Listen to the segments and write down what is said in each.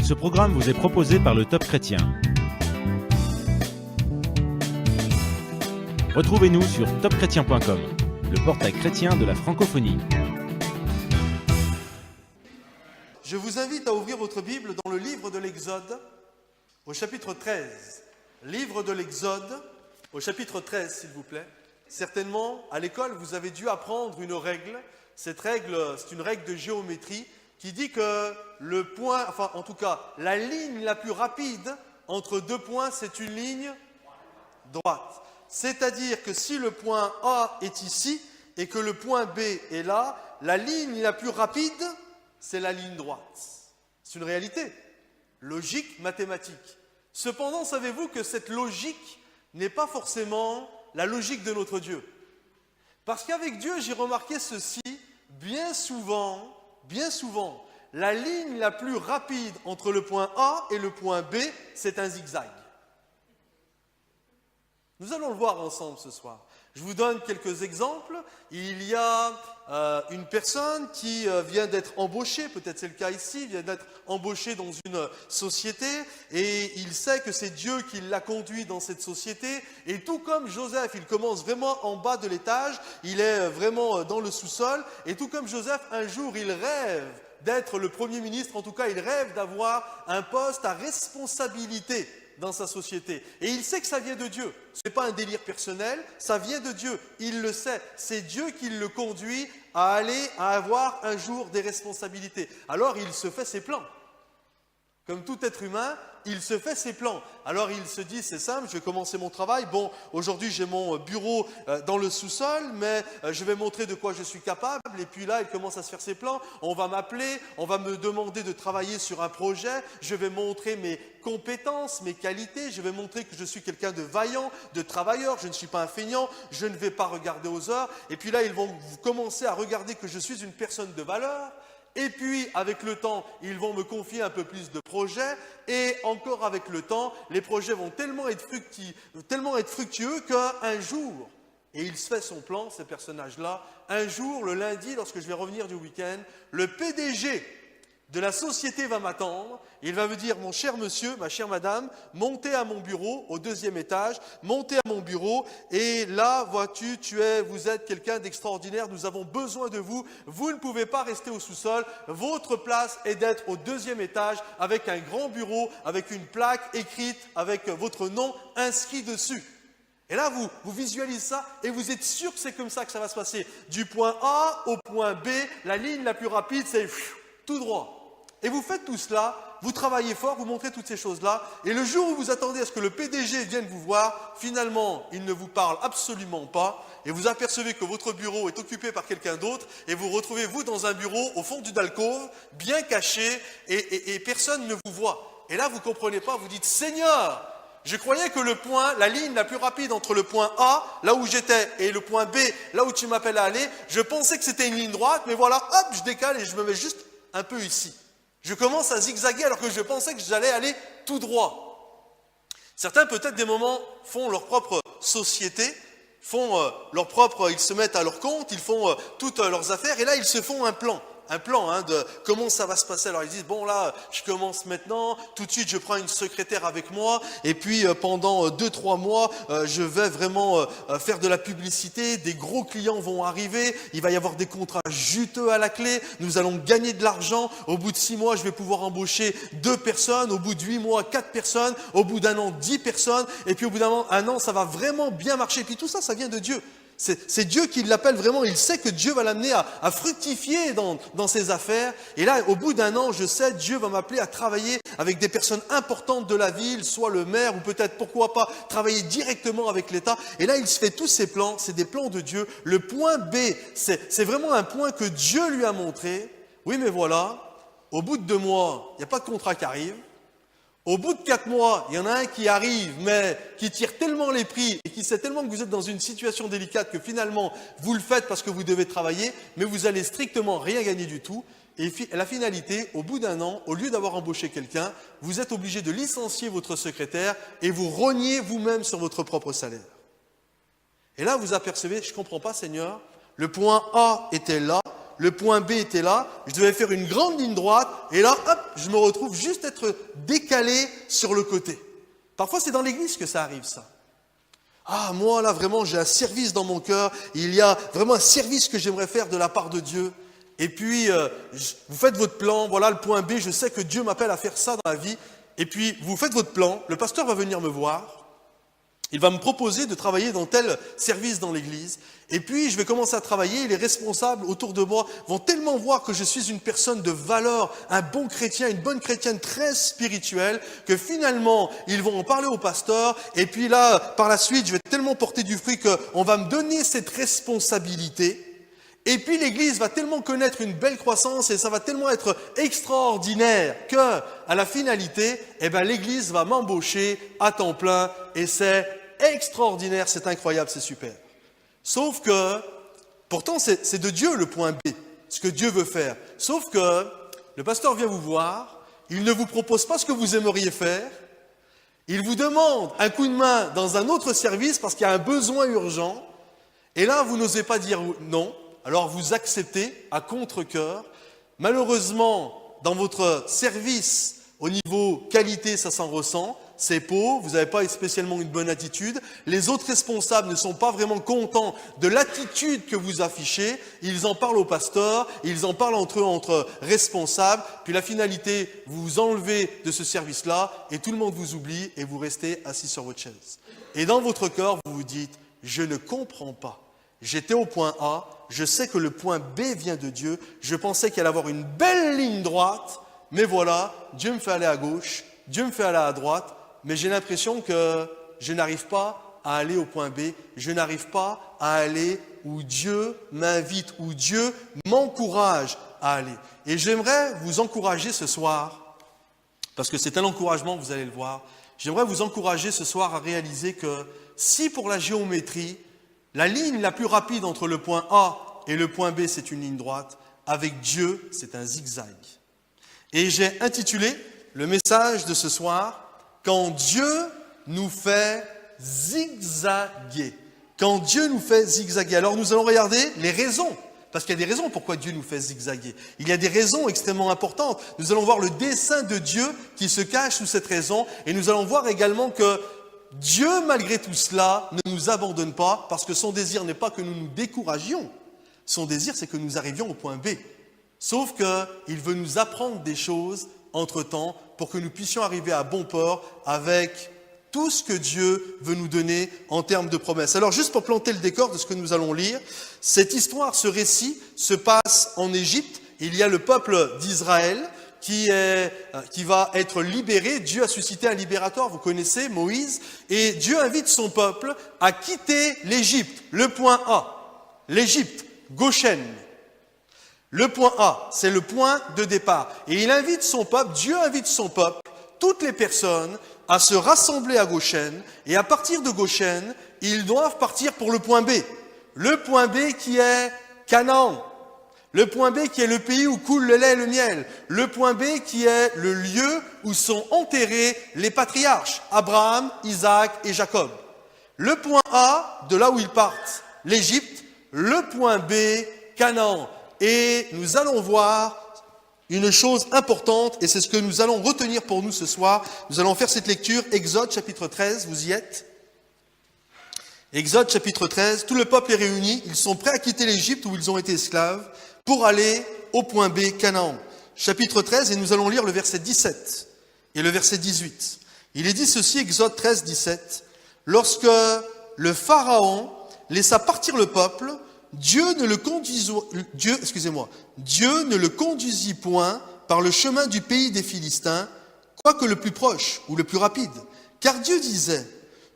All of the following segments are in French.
Ce programme vous est proposé par le Top Chrétien. Retrouvez-nous sur topchrétien.com, le portail chrétien de la francophonie. Je vous invite à ouvrir votre Bible dans le livre de l'Exode, au chapitre 13. Livre de l'Exode, au chapitre 13, s'il vous plaît. Certainement, à l'école, vous avez dû apprendre une règle. Cette règle, c'est une règle de géométrie qui dit que le point, enfin en tout cas, la ligne la plus rapide entre deux points, c'est une ligne droite. C'est-à-dire que si le point A est ici et que le point B est là, la ligne la plus rapide, c'est la ligne droite. C'est une réalité, logique, mathématique. Cependant, savez-vous que cette logique n'est pas forcément la logique de notre Dieu? Parce qu'avec Dieu, j'ai remarqué ceci, bien souvent, la ligne la plus rapide entre le point A et le point B, c'est un zigzag. Nous allons le voir ensemble ce soir. Je vous donne quelques exemples. Il y a une personne qui vient d'être embauchée, peut-être c'est le cas ici, vient d'être embauchée dans une société et il sait que c'est Dieu qui l'a conduit dans cette société. Et tout comme Joseph, il commence vraiment en bas de l'étage, il est vraiment dans le sous-sol. Et tout comme Joseph, un jour, il rêve d'être le Premier ministre, en tout cas, il rêve d'avoir un poste à responsabilité dans sa société. Et il sait que ça vient de Dieu. Ce n'est pas un délire personnel, ça vient de Dieu. Il le sait. C'est Dieu qui le conduit à aller, à avoir un jour des responsabilités. Alors il se fait ses plans. Comme tout être humain, il se fait ses plans. Alors il se dit, c'est simple, je vais commencer mon travail. Bon, aujourd'hui j'ai mon bureau dans le sous-sol, mais je vais montrer de quoi je suis capable. Et puis là, il commence à se faire ses plans. On va m'appeler, on va me demander de travailler sur un projet. Je vais montrer mes compétences, mes qualités. Je vais montrer que je suis quelqu'un de vaillant, de travailleur. Je ne suis pas un feignant. Je ne vais pas regarder aux heures. Et puis là, ils vont commencer à regarder que je suis une personne de valeur. Et puis, avec le temps, ils vont me confier un peu plus de projets. Et encore avec le temps, les projets vont tellement être fructueux qu'un jour, et il se fait son plan, ces personnages-là, un jour, le lundi, lorsque je vais revenir du week-end, le PDG de la société va m'attendre. Il va me dire, mon cher monsieur, ma chère madame, montez à mon bureau, au 2e étage, montez à mon bureau, et là, vois-tu, vous êtes quelqu'un d'extraordinaire, nous avons besoin de vous, vous ne pouvez pas rester au sous-sol, votre place est d'être au 2e étage, avec un grand bureau, avec une plaque écrite, avec votre nom inscrit dessus. Et là, vous visualisez ça et vous êtes sûr que c'est comme ça que ça va se passer. Du point A au point B, la ligne la plus rapide, c'est tout droit. Et vous faites tout cela, vous travaillez fort, vous montrez toutes ces choses-là, et le jour où vous attendez à ce que le PDG vienne vous voir, finalement, il ne vous parle absolument pas, et vous apercevez que votre bureau est occupé par quelqu'un d'autre, et vous retrouvez, vous, dans un bureau au fond d'une alcôve, bien caché, et personne ne vous voit. Et là, vous ne comprenez pas, vous dites, Seigneur, je croyais que le point, la ligne la plus rapide entre le point A, là où j'étais, et le point B, là où tu m'appelles à aller, je pensais que c'était une ligne droite, mais voilà, hop, je décale et je me mets juste un peu ici. Je commence à zigzaguer alors que je pensais que j'allais aller tout droit. Certains, peut-être, des moments, font leur propre société, ils se mettent à leur compte, ils font toutes leurs affaires, et là, ils se font un plan de comment ça va se passer. Alors ils disent, bon là, je commence maintenant, tout de suite je prends une secrétaire avec moi, et puis pendant 2-3 mois, je vais vraiment faire de la publicité, des gros clients vont arriver, il va y avoir des contrats juteux à la clé, nous allons gagner de l'argent, au bout de 6 mois, je vais pouvoir embaucher 2 personnes, au bout de 8 mois, 4 personnes, au bout d'un an, 10 personnes, et puis au bout d'un an, ça va vraiment bien marcher. Et puis tout ça, ça vient de Dieu. C'est Dieu qui l'appelle vraiment, il sait que Dieu va l'amener à fructifier dans ses affaires. Et là, au bout d'un an, je sais, Dieu va m'appeler à travailler avec des personnes importantes de la ville, soit le maire, ou peut-être, pourquoi pas, travailler directement avec l'État. Et là, il se fait tous ces plans, c'est des plans de Dieu. Le point B, c'est vraiment un point que Dieu lui a montré. Oui, mais voilà, au bout de 2 mois, il n'y a pas de contrat qui arrive. Au bout de 4 mois, il y en a un qui arrive, mais qui tire tellement les prix et qui sait tellement que vous êtes dans une situation délicate que finalement, vous le faites parce que vous devez travailler, mais vous allez strictement rien gagner du tout. Et la finalité, au bout d'un an, au lieu d'avoir embauché quelqu'un, vous êtes obligé de licencier votre secrétaire et vous rognez vous-même sur votre propre salaire. Et là, vous apercevez, je ne comprends pas, Seigneur, le point A était là, le point B était là, je devais faire une grande ligne droite, et là, hop, je me retrouve juste être décalé sur le côté. Parfois, c'est dans l'église que ça arrive, ça. Ah, moi, là, vraiment, j'ai un service dans mon cœur, il y a vraiment un service que j'aimerais faire de la part de Dieu. Et puis, vous faites votre plan, voilà le point B, je sais que Dieu m'appelle à faire ça dans la vie. Et puis, vous faites votre plan, le pasteur va venir me voir, il va me proposer de travailler dans tel service dans l'église. Et puis, je vais commencer à travailler, et les responsables autour de moi vont tellement voir que je suis une personne de valeur, un bon chrétien, une bonne chrétienne très spirituelle, que finalement, ils vont en parler au pasteur. Et puis là, par la suite, je vais tellement porter du fruit qu'on va me donner cette responsabilité. Et puis l'église va tellement connaître une belle croissance et ça va tellement être extraordinaire que, à la finalité, l'église va m'embaucher à temps plein et c'est extraordinaire, c'est incroyable, c'est super. Sauf que, pourtant c'est de Dieu le point B, ce que Dieu veut faire. Sauf que le pasteur vient vous voir, il ne vous propose pas ce que vous aimeriez faire, il vous demande un coup de main dans un autre service parce qu'il y a un besoin urgent et là vous n'osez pas dire non. Alors vous acceptez à contre-cœur. Malheureusement, dans votre service, au niveau qualité, ça s'en ressent. C'est pauvre, vous n'avez pas spécialement une bonne attitude. Les autres responsables ne sont pas vraiment contents de l'attitude que vous affichez. Ils en parlent au pasteur, ils en parlent entre eux, entre responsables. Puis la finalité, vous vous enlevez de ce service-là et tout le monde vous oublie et vous restez assis sur votre chaise. Et dans votre cœur, vous vous dites, je ne comprends pas. J'étais au point A, je sais que le point B vient de Dieu, je pensais qu'il allait avoir une belle ligne droite, mais voilà, Dieu me fait aller à gauche, Dieu me fait aller à droite, mais j'ai l'impression que je n'arrive pas à aller au point B, je n'arrive pas à aller où Dieu m'invite, où Dieu m'encourage à aller. Et j'aimerais vous encourager ce soir, parce que c'est un encouragement, vous allez le voir, j'aimerais vous encourager ce soir à réaliser que si pour la géométrie, la ligne la plus rapide entre le point A et le point B, c'est une ligne droite. Avec Dieu, c'est un zigzag. Et j'ai intitulé le message de ce soir, « Quand Dieu nous fait zigzaguer ». Quand Dieu nous fait zigzaguer. Alors nous allons regarder les raisons, parce qu'il y a des raisons pourquoi Dieu nous fait zigzaguer. Il y a des raisons extrêmement importantes. Nous allons voir le dessein de Dieu qui se cache sous cette raison, et nous allons voir également que Dieu, malgré tout cela, ne nous abandonne pas parce que son désir n'est pas que nous nous découragions. Son désir, c'est que nous arrivions au point B. Sauf qu'il veut nous apprendre des choses entre-temps pour que nous puissions arriver à bon port avec tout ce que Dieu veut nous donner en termes de promesses. Alors, juste pour planter le décor de ce que nous allons lire, cette histoire, ce récit se passe en Égypte. Il y a le peuple d'Israël qui va être libéré. Dieu a suscité un libérateur, vous connaissez, Moïse, et Dieu invite son peuple à quitter l'Égypte. Le point A, l'Égypte, Goshen. Le point A, c'est le point de départ. Et il invite son peuple, Dieu invite son peuple, toutes les personnes, à se rassembler à Goshen, et à partir de Goshen, ils doivent partir pour le point B. Le point B qui est Canaan. Le point B qui est le pays où coule le lait et le miel. Le point B qui est le lieu où sont enterrés les patriarches, Abraham, Isaac et Jacob. Le point A, de là où ils partent, l'Égypte. Le point B, Canaan. Et nous allons voir une chose importante, et c'est ce que nous allons retenir pour nous ce soir. Nous allons faire cette lecture, Exode chapitre 13, vous y êtes? Exode chapitre 13, tout le peuple est réuni, ils sont prêts à quitter l'Égypte où ils ont été esclaves, pour aller au point B, Canaan. Chapitre 13, et nous allons lire le verset 17 et le verset 18. Il est dit ceci, Exode 13, 17. Lorsque le Pharaon laissa partir le peuple, Dieu ne le conduisit point par le chemin du pays des Philistins, quoique le plus proche ou le plus rapide. Car Dieu disait,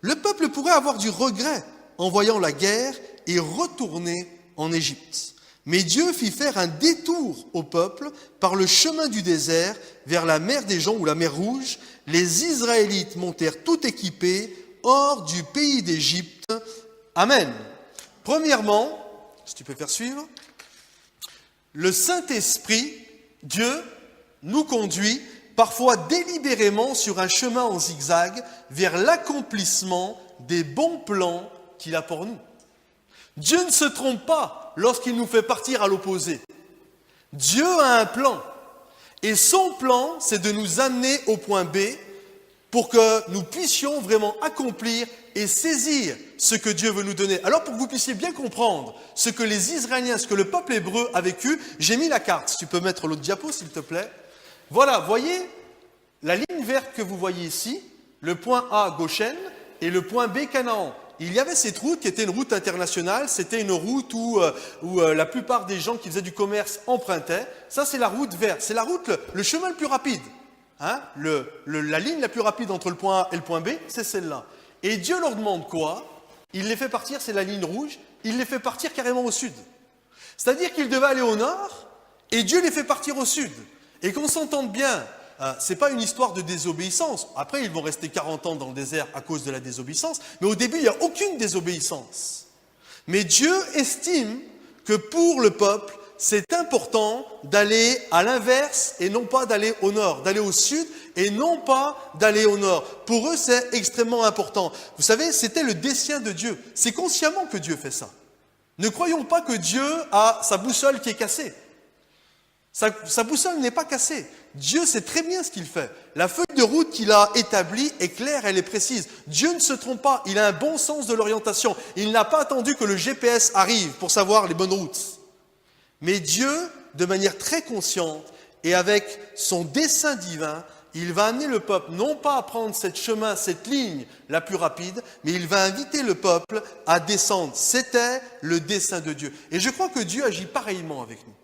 le peuple pourrait avoir du regret en voyant la guerre et retourner en Égypte. Mais Dieu fit faire un détour au peuple par le chemin du désert vers la mer des Joncs ou la mer Rouge. Les Israélites montèrent tout équipés hors du pays d'Égypte. Amen. Premièrement, si tu peux faire suivre, le Saint-Esprit, Dieu, nous conduit parfois délibérément sur un chemin en zigzag vers l'accomplissement des bons plans qu'il a pour nous. Dieu ne se trompe pas lorsqu'il nous fait partir à l'opposé. Dieu a un plan. Et son plan, c'est de nous amener au point B pour que nous puissions vraiment accomplir et saisir ce que Dieu veut nous donner. Alors pour que vous puissiez bien comprendre ce que les Israéliens, ce que le peuple hébreu a vécu, j'ai mis la carte. Si tu peux mettre l'autre diapo, s'il te plaît. Voilà, voyez la ligne verte que vous voyez ici, le point A, Goshen, et le point B, Canaan. Il y avait cette route qui était une route internationale, c'était une route où la plupart des gens qui faisaient du commerce empruntaient. Ça, c'est la route verte, c'est la route, le chemin le plus rapide. Hein, la ligne la plus rapide entre le point A et le point B, c'est celle-là. Et Dieu leur demande quoi? Il les fait partir, c'est la ligne rouge, il les fait partir carrément au sud. C'est-à-dire qu'ils devaient aller au nord, et Dieu les fait partir au sud. Et qu'on s'entende bien, ce n'est pas une histoire de désobéissance. Après, ils vont rester 40 ans dans le désert à cause de la désobéissance, mais au début, il n'y a aucune désobéissance. Mais Dieu estime que pour le peuple, c'est important d'aller à l'inverse et non pas d'aller au nord, d'aller au sud et non pas d'aller au nord. Pour eux, c'est extrêmement important. Vous savez, c'était le dessein de Dieu. C'est consciemment que Dieu fait ça. Ne croyons pas que Dieu a sa boussole qui est cassée. Sa boussole n'est pas cassée. Dieu sait très bien ce qu'il fait. La feuille de route qu'il a établie est claire, elle est précise. Dieu ne se trompe pas, il a un bon sens de l'orientation. Il n'a pas attendu que le GPS arrive pour savoir les bonnes routes. Mais Dieu, de manière très consciente et avec son dessein divin, il va amener le peuple non pas à prendre cette chemin, cette ligne la plus rapide, mais il va inviter le peuple à descendre. C'était le dessein de Dieu. Et je crois que Dieu agit pareillement avec nous.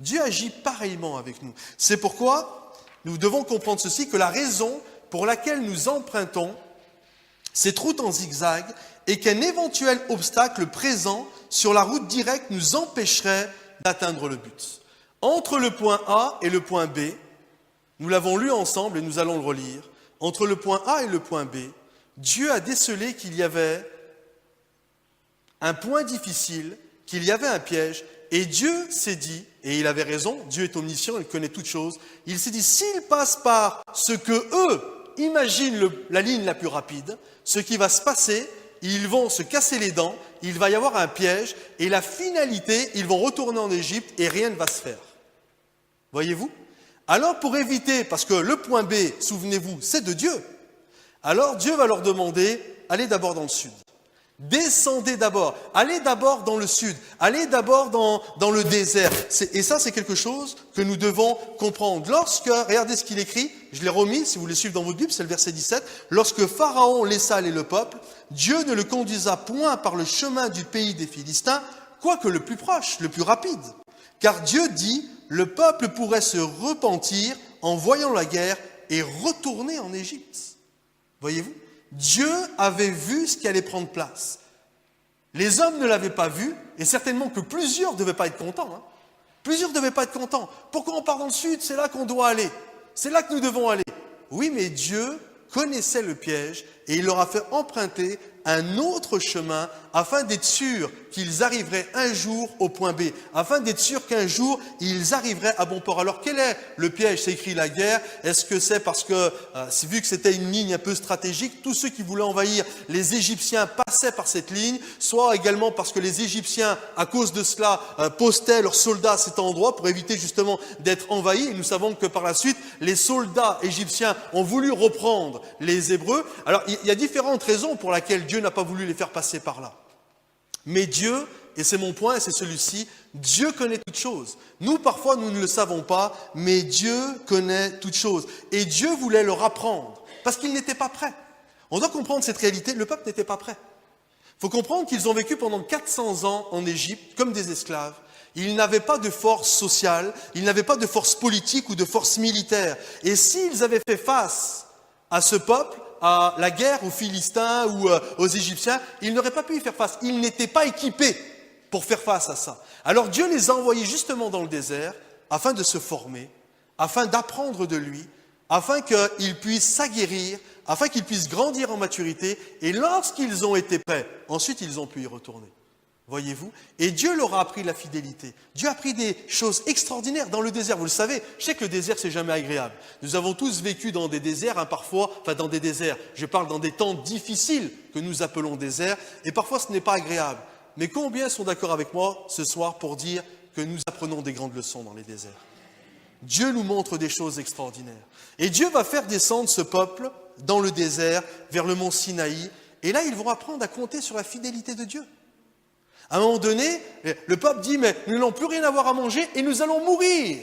Dieu agit pareillement avec nous. C'est pourquoi nous devons comprendre ceci, que la raison pour laquelle nous empruntons cette route en zigzag est qu'un éventuel obstacle présent sur la route directe nous empêcherait d'atteindre le but. Entre le point A et le point B, nous l'avons lu ensemble et nous allons le relire, entre le point A et le point B, Dieu a décelé qu'il y avait un point difficile, qu'il y avait un piège, et Dieu s'est dit, et il avait raison, Dieu est omniscient, il connaît toutes choses, il s'est dit, s'il passe par ce que eux imaginent la ligne la plus rapide, ce qui va se passer, ils vont se casser les dents, il va y avoir un piège, et la finalité, ils vont retourner en Égypte et rien ne va se faire. Voyez-vous? Alors pour éviter, parce que le point B, souvenez-vous, c'est de Dieu, alors Dieu va leur demander, allez d'abord dans le sud. Descendez d'abord, allez d'abord dans le sud, allez d'abord dans le désert. Et ça, c'est quelque chose que nous devons comprendre. Regardez ce qu'il écrit, je l'ai remis, si vous voulez suivre dans votre Bible, c'est le verset 17. Lorsque Pharaon laissa aller le peuple, Dieu ne le conduisa point par le chemin du pays des Philistins, quoique le plus proche, le plus rapide. Car Dieu dit, le peuple pourrait se repentir en voyant la guerre et retourner en Égypte. Voyez-vous? Dieu avait vu ce qui allait prendre place. Les hommes ne l'avaient pas vu, et certainement que plusieurs ne devaient pas être contents. Hein. Plusieurs ne devaient pas être contents. Pourquoi on part dans le sud? C'est là qu'on doit aller. C'est là que nous devons aller. Oui, mais Dieu connaissait le piège, et il leur a fait emprunter un autre chemin afin d'être sûr qu'ils arriveraient un jour au point B, afin d'être sûr qu'un jour ils arriveraient à bon port. Alors quel est le piège? C'est écrit la guerre. Est-ce que c'est parce que, vu que c'était une ligne un peu stratégique, tous ceux qui voulaient envahir les Égyptiens passaient par cette ligne, soit également parce que les Égyptiens, à cause de cela, postaient leurs soldats à cet endroit pour éviter justement d'être envahis. Et nous savons que par la suite, les soldats égyptiens ont voulu reprendre les Hébreux. Alors il y a différentes raisons pour lesquelles Dieu n'a pas voulu les faire passer par là. Mais Dieu, et c'est mon point, et c'est celui-ci, Dieu connaît toutes choses. Nous, parfois, nous ne le savons pas, mais Dieu connaît toutes choses. Et Dieu voulait leur apprendre, parce qu'ils n'étaient pas prêts. On doit comprendre cette réalité, le peuple n'était pas prêt. Il faut comprendre qu'ils ont vécu pendant 400 ans en Égypte, comme des esclaves. Ils n'avaient pas de force sociale, ils n'avaient pas de force politique ou de force militaire. Et s'ils avaient fait face à ce peuple, à la guerre aux Philistins ou aux Égyptiens, ils n'auraient pas pu y faire face. Ils n'étaient pas équipés pour faire face à ça. Alors Dieu les a envoyés justement dans le désert afin de se former, afin d'apprendre de lui, afin qu'ils puissent s'aguerrir, afin qu'ils puissent grandir en maturité. Et lorsqu'ils ont été prêts, ensuite ils ont pu y retourner. Voyez-vous? Et Dieu leur a appris la fidélité. Dieu a appris des choses extraordinaires dans le désert. Vous le savez, je sais que le désert, c'est jamais agréable. Nous avons tous vécu dans des déserts, parfois, dans des déserts. Je parle dans des temps difficiles que nous appelons déserts. Et parfois, ce n'est pas agréable. Mais combien sont d'accord avec moi ce soir pour dire que nous apprenons des grandes leçons dans les déserts. Dieu nous montre des choses extraordinaires. Et Dieu va faire descendre ce peuple dans le désert, vers le mont Sinaï. Et là, ils vont apprendre à compter sur la fidélité de Dieu. À un moment donné, le peuple dit, mais nous n'allons plus rien avoir à manger et nous allons mourir.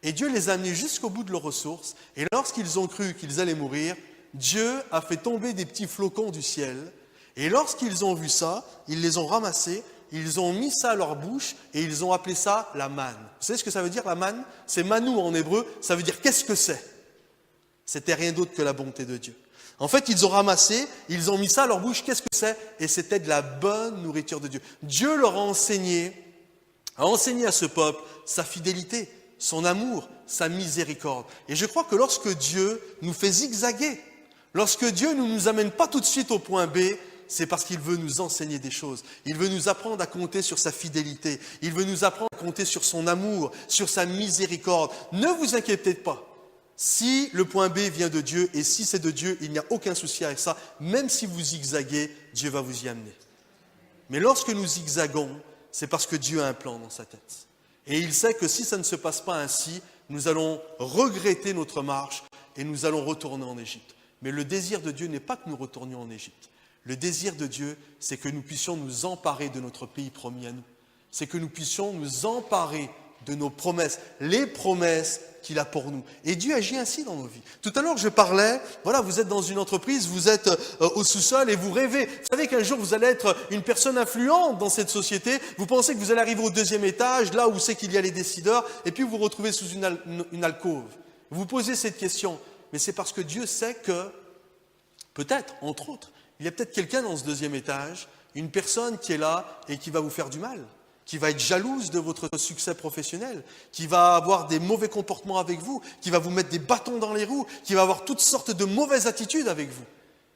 Et Dieu les a amenés jusqu'au bout de leurs ressources. Et lorsqu'ils ont cru qu'ils allaient mourir, Dieu a fait tomber des petits flocons du ciel. Et lorsqu'ils ont vu ça, ils les ont ramassés, ils ont mis ça à leur bouche et ils ont appelé ça la manne. Vous savez ce que ça veut dire, la manne? C'est manou en hébreu, ça veut dire qu'est-ce que c'est? C'était rien d'autre que la bonté de Dieu. En fait, ils ont ramassé, ils ont mis ça à leur bouche, qu'est-ce que c'est? Et c'était de la bonne nourriture de Dieu. Dieu leur a enseigné à ce peuple sa fidélité, son amour, sa miséricorde. Et je crois que lorsque Dieu nous fait zigzaguer, lorsque Dieu ne nous amène pas tout de suite au point B, c'est parce qu'il veut nous enseigner des choses. Il veut nous apprendre à compter sur sa fidélité. Il veut nous apprendre à compter sur son amour, sur sa miséricorde. Ne vous inquiétez pas. Si le point B vient de Dieu, et si c'est de Dieu, il n'y a aucun souci avec ça. Même si vous zigzaguez, Dieu va vous y amener. Mais lorsque nous zigzagons, c'est parce que Dieu a un plan dans sa tête. Et il sait que si ça ne se passe pas ainsi, nous allons regretter notre marche et nous allons retourner en Égypte. Mais le désir de Dieu n'est pas que nous retournions en Égypte. Le désir de Dieu, c'est que nous puissions nous emparer de notre pays promis à nous. C'est que nous puissions nous emparer de nos promesses, les promesses qu'il a pour nous. Et Dieu agit ainsi dans nos vies. Tout à l'heure, je parlais, voilà, vous êtes dans une entreprise, vous êtes au sous-sol et vous rêvez. Vous savez qu'un jour, vous allez être une personne influente dans cette société. Vous pensez que vous allez arriver au 2e étage, là où c'est qu'il y a les décideurs, et puis vous vous retrouvez sous une alcôve. Vous vous posez cette question, mais c'est parce que Dieu sait que, peut-être, entre autres, il y a peut-être quelqu'un dans ce 2e étage, une personne qui est là et qui va vous faire du mal, qui va être jalouse de votre succès professionnel, qui va avoir des mauvais comportements avec vous, qui va vous mettre des bâtons dans les roues, qui va avoir toutes sortes de mauvaises attitudes avec vous.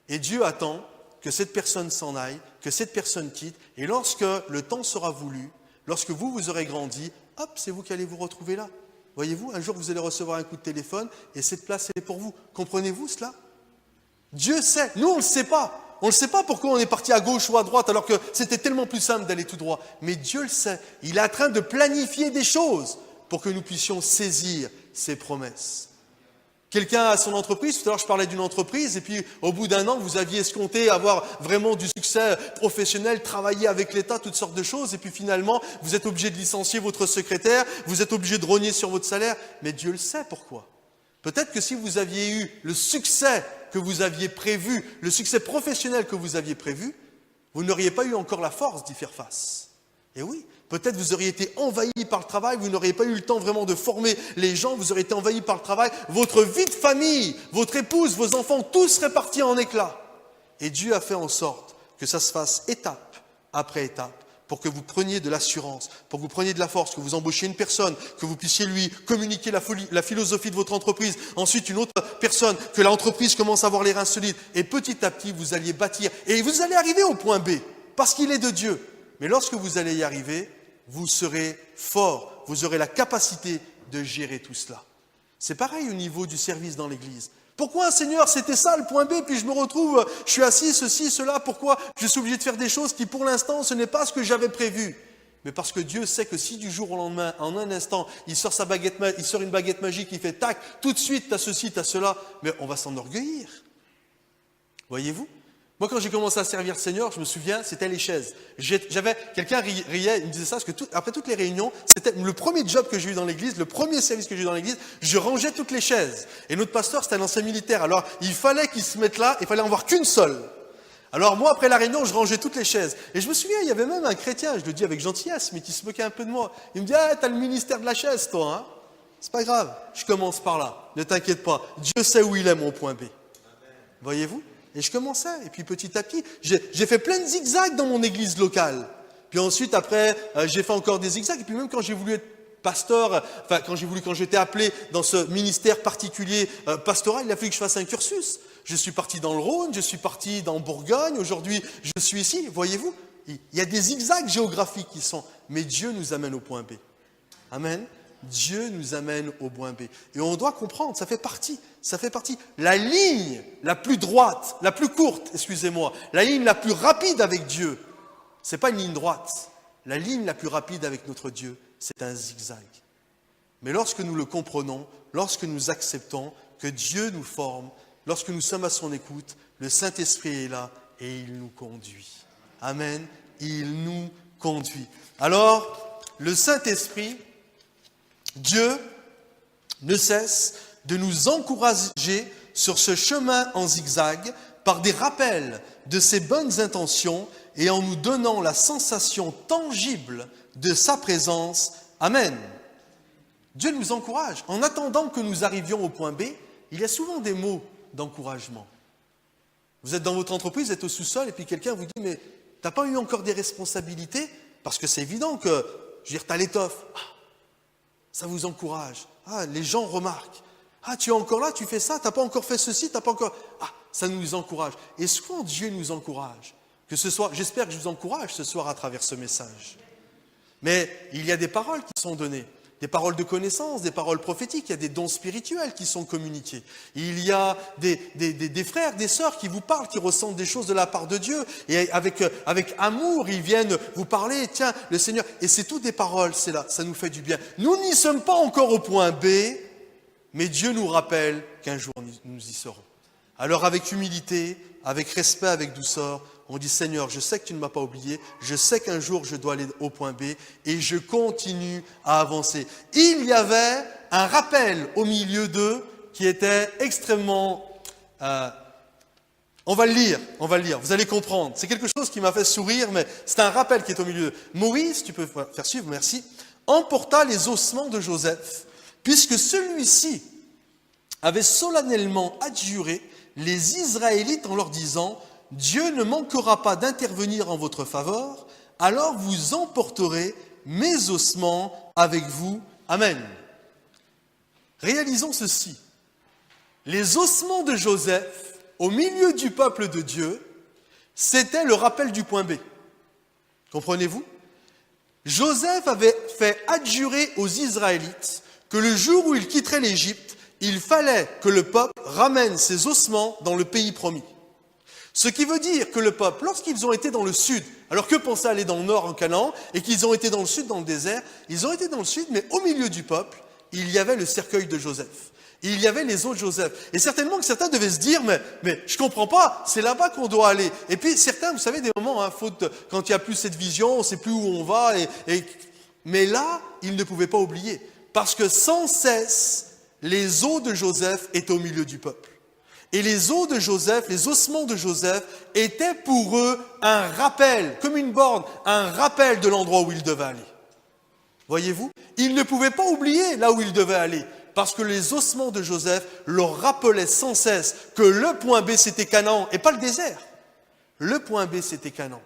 Et Dieu attend que cette personne s'en aille, que cette personne quitte, et lorsque le temps sera voulu, lorsque vous aurez grandi, hop, c'est vous qui allez vous retrouver là. Voyez-vous, un jour vous allez recevoir un coup de téléphone, et cette place elle est pour vous. Comprenez-vous cela? Dieu sait, nous on ne le sait pas. On ne sait pas pourquoi on est parti à gauche ou à droite alors que c'était tellement plus simple d'aller tout droit. Mais Dieu le sait. Il est en train de planifier des choses pour que nous puissions saisir ses promesses. Quelqu'un a son entreprise, tout à l'heure je parlais d'une entreprise, et puis au bout d'un an, vous aviez escompté avoir vraiment du succès professionnel, travailler avec l'État, toutes sortes de choses, et puis finalement, vous êtes obligé de licencier votre secrétaire, vous êtes obligé de rogner sur votre salaire, mais Dieu le sait pourquoi. Peut-être que si vous aviez eu le succès que vous aviez prévu, le succès professionnel que vous aviez prévu, vous n'auriez pas eu encore la force d'y faire face. Et oui, peut-être vous auriez été envahi par le travail, vous n'auriez pas eu le temps vraiment de former les gens, vous auriez été envahi par le travail, votre vie de famille, votre épouse, vos enfants, tous seraient partis en éclats. Et Dieu a fait en sorte que ça se fasse étape après étape, pour que vous preniez de l'assurance, pour que vous preniez de la force, que vous embauchiez une personne, que vous puissiez lui communiquer la philosophie de votre entreprise, ensuite une autre personne, que l'entreprise commence à avoir les reins solides, et petit à petit vous alliez bâtir, et vous allez arriver au point B, parce qu'il est de Dieu. Mais lorsque vous allez y arriver, vous serez fort, vous aurez la capacité de gérer tout cela. C'est pareil au niveau du service dans l'Église. Pourquoi, Seigneur, c'était ça le point B, puis je me retrouve, je suis assis, ceci, cela, pourquoi je suis obligé de faire des choses qui, pour l'instant, ce n'est pas ce que j'avais prévu? Mais parce que Dieu sait que si du jour au lendemain, en un instant, il sort une baguette magique, il fait tac, tout de suite, t'as ceci, t'as cela, mais on va s'enorgueillir. Voyez-vous? Moi, quand j'ai commencé à servir le Seigneur, je me souviens, c'était les chaises. Quelqu'un riait, il me disait ça, parce que après toutes les réunions, c'était le premier job que j'ai eu dans l'église, le premier service que j'ai eu dans l'église, je rangeais toutes les chaises. Et notre pasteur, c'était un ancien militaire, alors il fallait qu'il se mette là, il fallait en voir qu'une seule. Alors moi, après la réunion, je rangeais toutes les chaises. Et je me souviens, il y avait même un chrétien, je le dis avec gentillesse, mais qui se moquait un peu de moi. Il me dit, ah, t'as le ministère de la chaise, toi, hein? C'est pas grave, je commence par là, ne t'inquiète pas, Dieu sait où il est mon point B. Voyez-vous? Et je commençais, et puis petit à petit, j'ai fait plein de zigzags dans mon église locale. Puis ensuite, après, j'ai fait encore des zigzags. Et puis même quand j'ai voulu être pasteur, quand j'étais appelé dans ce ministère particulier pastoral, il a fallu que je fasse un cursus. Je suis parti dans le Rhône, je suis parti dans Bourgogne, aujourd'hui je suis ici. Voyez-vous, il y a des zigzags géographiques qui sont, mais Dieu nous amène au point B. Amen. Dieu nous amène au point B. Et on doit comprendre, ça fait partie. La ligne la plus droite, la plus courte, excusez-moi, la ligne la plus rapide avec Dieu, c'est pas une ligne droite. la ligne la plus rapide avec notre Dieu, c'est un zigzag. Mais lorsque nous le comprenons, lorsque nous acceptons que Dieu nous forme, lorsque nous sommes à son écoute, le Saint-Esprit est là et il nous conduit. Amen. Il nous conduit. Alors, le Saint-Esprit, Dieu ne cesse de nous encourager sur ce chemin en zigzag par des rappels de ses bonnes intentions et en nous donnant la sensation tangible de sa présence. Amen. Dieu nous encourage. En attendant que nous arrivions au point B, il y a souvent des mots d'encouragement. Vous êtes dans votre entreprise, vous êtes au sous-sol et puis quelqu'un vous dit « mais tu n'as pas eu encore des responsabilités ?» Parce que c'est évident que, je veux dire, tu as l'étoffe. Ah, ça vous encourage. Ah, les gens remarquent. Ah, tu es encore là, tu fais ça, tu n'as pas encore fait ceci, tu n'as pas encore... Ah, ça nous encourage. Et souvent, Dieu nous encourage. Que ce soit, j'espère que je vous encourage ce soir à travers ce message. Mais il y a des paroles qui sont données. Des paroles de connaissance, des paroles prophétiques, il y a des dons spirituels qui sont communiqués. Il y a des frères, des sœurs qui vous parlent, qui ressentent des choses de la part de Dieu. Et avec amour, ils viennent vous parler, tiens, le Seigneur. Et c'est toutes des paroles, c'est là, ça nous fait du bien. Nous n'y sommes pas encore au point B, mais Dieu nous rappelle qu'un jour nous y serons. Alors avec humilité, avec respect, avec douceur, on dit « Seigneur, je sais que tu ne m'as pas oublié, je sais qu'un jour je dois aller au point B et je continue à avancer. » Il y avait un rappel au milieu d'eux qui était extrêmement... on va le lire, vous allez comprendre. C'est quelque chose qui m'a fait sourire, mais c'est un rappel qui est au milieu d'eux. Moïse, tu peux faire suivre, merci, emporta les ossements de Joseph, puisque celui-ci avait solennellement adjuré les Israélites en leur disant « Dieu ne manquera pas d'intervenir en votre faveur, alors vous emporterez mes ossements avec vous. Amen. » Réalisons ceci. Les ossements de Joseph, au milieu du peuple de Dieu, c'était le rappel du point B. Comprenez-vous? Joseph avait fait adjurer aux Israélites que le jour où ils quitteraient l'Égypte, il fallait que le peuple ramène ses ossements dans le pays promis. Ce qui veut dire que le peuple, lorsqu'ils ont été dans le sud, alors que pensaient aller dans le nord en Canaan, et qu'ils ont été dans le sud, dans le désert, ils ont été dans le sud, mais au milieu du peuple, il y avait le cercueil de Joseph. Il y avait les os de Joseph. Et certainement que certains devaient se dire, mais je comprends pas, c'est là-bas qu'on doit aller. Et puis certains, vous savez, des moments, quand il n'y a plus cette vision, on ne sait plus où on va. Mais là, ils ne pouvaient pas oublier. Parce que sans cesse, les os de Joseph étaient au milieu du peuple. Et les os de Joseph, les ossements de Joseph, étaient pour eux un rappel, comme une borne, un rappel de l'endroit où ils devaient aller. Voyez-vous? Ils ne pouvaient pas oublier là où ils devaient aller, parce que les ossements de Joseph leur rappelaient sans cesse que le point B, c'était Canaan, et pas le désert. Le point B, c'était Canaan.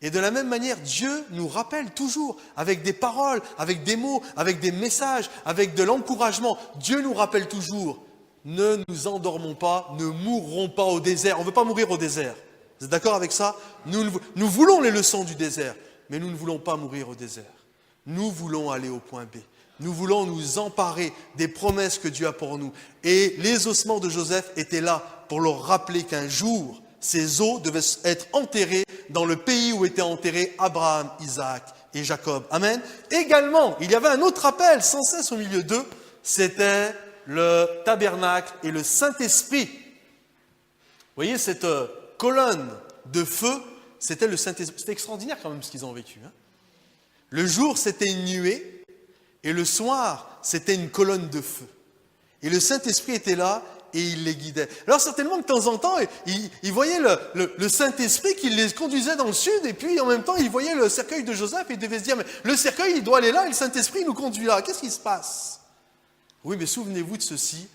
Et de la même manière, Dieu nous rappelle toujours, avec des paroles, avec des mots, avec des messages, avec de l'encouragement. Dieu nous rappelle toujours, ne nous endormons pas, ne mourrons pas au désert. On ne veut pas mourir au désert. Vous êtes d'accord avec ça? Nous voulons les leçons du désert, mais nous ne voulons pas mourir au désert. Nous voulons aller au point B. Nous voulons nous emparer des promesses que Dieu a pour nous. Et les ossements de Joseph étaient là pour leur rappeler qu'un jour, ces os devaient être enterrés dans le pays où étaient enterrés Abraham, Isaac et Jacob. Amen. Également, il y avait un autre appel sans cesse au milieu d'eux, c'était le tabernacle et le Saint-Esprit. Vous voyez, cette colonne de feu, c'était le Saint-Esprit. C'était extraordinaire quand même ce qu'ils ont vécu. Le jour, c'était une nuée, et le soir, c'était une colonne de feu. Et le Saint-Esprit était là, et il les guidait. Alors certainement que de temps en temps, ils voyaient le Saint-Esprit qui les conduisait dans le sud, et puis en même temps, ils voyaient le cercueil de Joseph, et ils devaient se dire, mais le cercueil, il doit aller là, et le Saint-Esprit nous conduit là. Qu'est-ce qui se passe? Oui, mais souvenez-vous de ceci,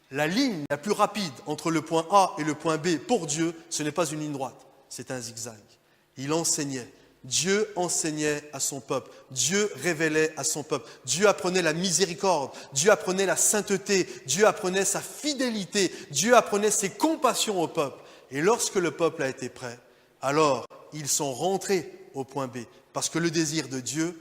la ligne la plus rapide entre le point A et le point B pour Dieu, ce n'est pas une ligne droite, c'est un zigzag. Il enseignait. Dieu enseignait à son peuple, Dieu révélait à son peuple, Dieu apprenait la miséricorde, Dieu apprenait la sainteté, Dieu apprenait sa fidélité, Dieu apprenait ses compassions au peuple. Et lorsque le peuple a été prêt, alors ils sont rentrés au point B. Parce que le désir de Dieu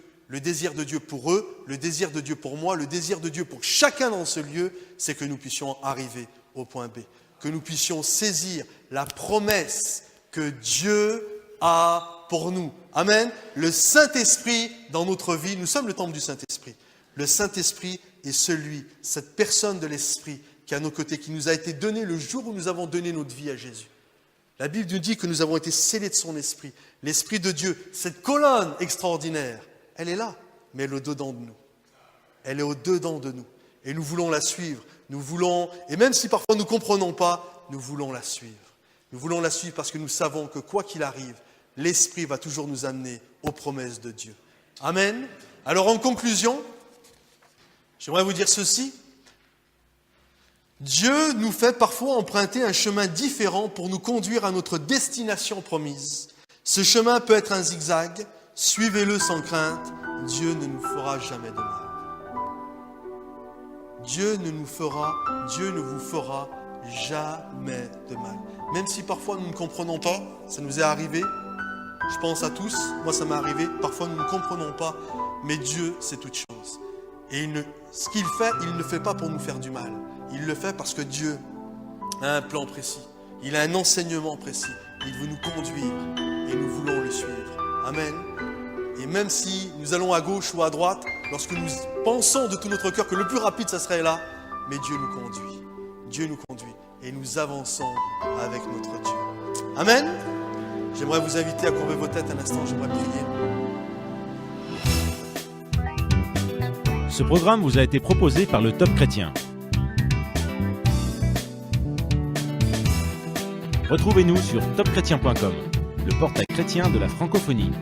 pour eux, le désir de Dieu pour moi, le désir de Dieu pour chacun dans ce lieu, c'est que nous puissions arriver au point B, que nous puissions saisir la promesse que Dieu a pour nous. Amen. Le Saint-Esprit dans notre vie, nous sommes le temple du Saint-Esprit. Le Saint-Esprit est cette personne de l'Esprit qui est à nos côtés, qui nous a été donné le jour où nous avons donné notre vie à Jésus. La Bible nous dit que nous avons été scellés de son Esprit. L'Esprit de Dieu, cette colonne extraordinaire, elle est là, mais elle est au-dedans de nous. Elle est au-dedans de nous. Et nous voulons la suivre. Et même si parfois nous ne comprenons pas, nous voulons la suivre. Nous voulons la suivre parce que nous savons que quoi qu'il arrive, l'Esprit va toujours nous amener aux promesses de Dieu. Amen. Alors en conclusion, j'aimerais vous dire ceci. Dieu nous fait parfois emprunter un chemin différent pour nous conduire à notre destination promise. Ce chemin peut être un zigzag. Suivez-le sans crainte. Dieu ne nous fera jamais de mal. Dieu ne vous fera jamais de mal. Même si parfois nous ne comprenons pas, ça nous est arrivé. Je pense à tous, moi ça m'est arrivé. Parfois nous ne comprenons pas, mais Dieu sait toutes choses. Et ce qu'il fait, il ne le fait pas pour nous faire du mal. Il le fait parce que Dieu a un plan précis. Il a un enseignement précis. Il veut nous conduire et nous voulons le suivre. Amen. Et même si nous allons à gauche ou à droite, lorsque nous pensons de tout notre cœur que le plus rapide, ça serait là, mais Dieu nous conduit. Dieu nous conduit et nous avançons avec notre Dieu. Amen. J'aimerais vous inviter à courber vos têtes un instant, j'aimerais prier. Ce programme vous a été proposé par le Top Chrétien. Retrouvez-nous sur topchrétien.com, le portail chrétien de la francophonie.